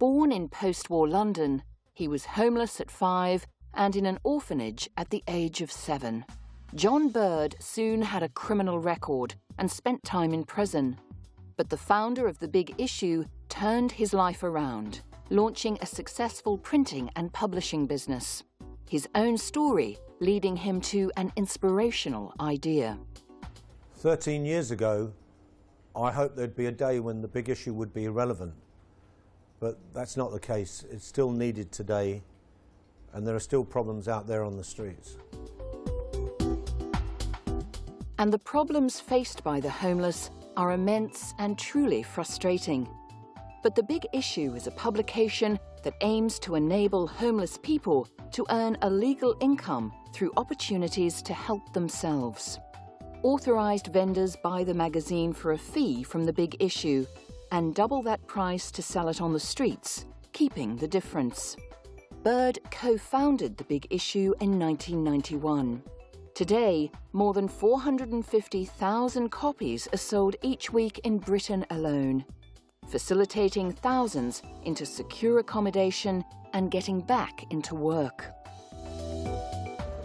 Born in post-war London, he was homeless at 5 and in an orphanage at the age of 7. John Bird soon had a criminal record and spent time in prison. But the founder of The Big Issue turned his life around, launching a successful printing and publishing business. His own story leading him to an inspirational idea. 13 years ago, I hoped there'd be a day when The Big Issue would be irrelevant. But that's not the case. It's still needed today, and there are still problems out there on the streets. And the problems faced by the homeless are immense and truly frustrating. But The Big Issue is a publication that aims to enable homeless people to earn a legal income through opportunities to help themselves. Authorized vendors buy the magazine for a fee from The Big Issue and double that price to sell it on the streets, keeping the difference. Bird co-founded The Big Issue in 1991. Today, more than 450,000 copies are sold each week in Britain alone, facilitating thousands into secure accommodation and getting back into work.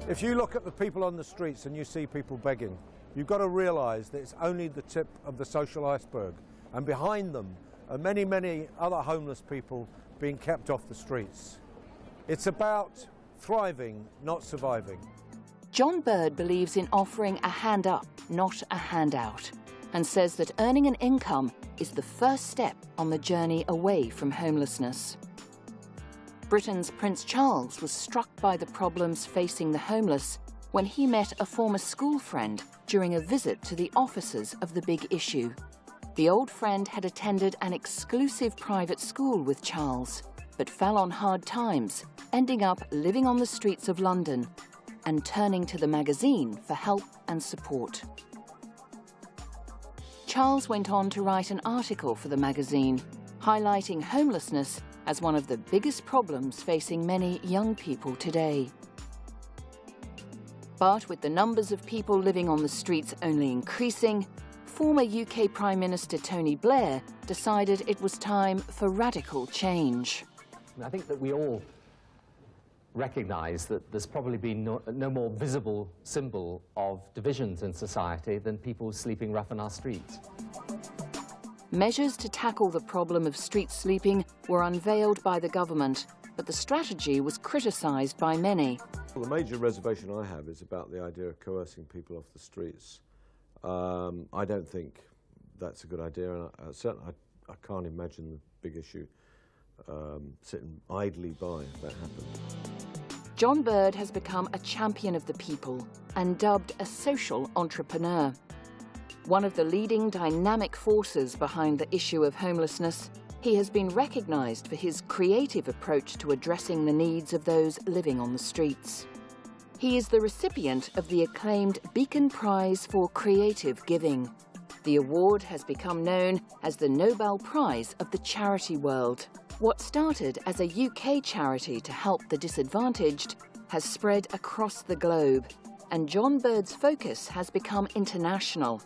If you look at the people on the streets and you see people begging, you've got to realise that it's only the tip of the social iceberg. And behind them are many, many other homeless people being kept off the streets. It's about thriving, not surviving. John Bird believes in offering a hand up, not a handout, and says that earning an income is the first step on the journey away from homelessness. Britain's Prince Charles was struck by the problems facing the homeless when he met a former school friend during a visit to the offices of The Big Issue. The old friend had attended an exclusive private school with Charles, but fell on hard times, ending up living on the streets of London and turning to the magazine for help and support. Charles went on to write an article for the magazine, highlighting homelessness as one of the biggest problems facing many young people today. But with the numbers of people living on the streets only increasing, former UK Prime Minister Tony Blair decided it was time for radical change. I think that we all recognise that there's probably been no more visible symbol of divisions in society than people sleeping rough in our streets. Measures to tackle the problem of street sleeping were unveiled by the government, but the strategy was criticised by many. Well, the major reservation I have is about the idea of coercing people off the streets. I don't think that's a good idea, and certainly I can't imagine The Big Issue sitting idly by if that happened. John Bird has become a champion of the people and dubbed a social entrepreneur. One of the leading dynamic forces behind the issue of homelessness, he has been recognised for his creative approach to addressing the needs of those living on the streets. He is the recipient of the acclaimed Beacon Prize for Creative Giving. The award has become known as the Nobel Prize of the charity world. What started as a UK charity to help the disadvantaged has spread across the globe, and John Bird's focus has become international.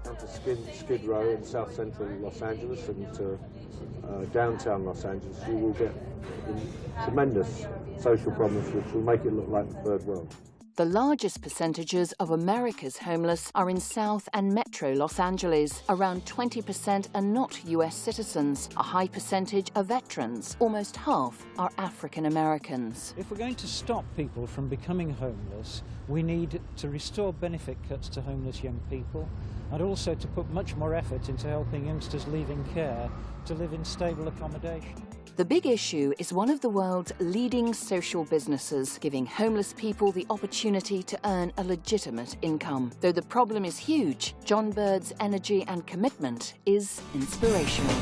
Down to Skid Row in south central Los Angeles and to downtown Los Angeles, you will get tremendous social problems which will make it look like the third world. The largest percentages of America's homeless are in South and Metro Los Angeles. Around 20% are not US citizens. A high percentage are veterans. Almost half are African Americans. If we're going to stop people from becoming homeless, we need to restore benefit cuts to homeless young people, and also to put much more effort into helping youngsters leaving care to live in stable accommodation. The Big Issue is one of the world's leading social businesses, giving homeless people the opportunity to earn a legitimate income. Though the problem is huge, John Bird's energy and commitment is inspirational.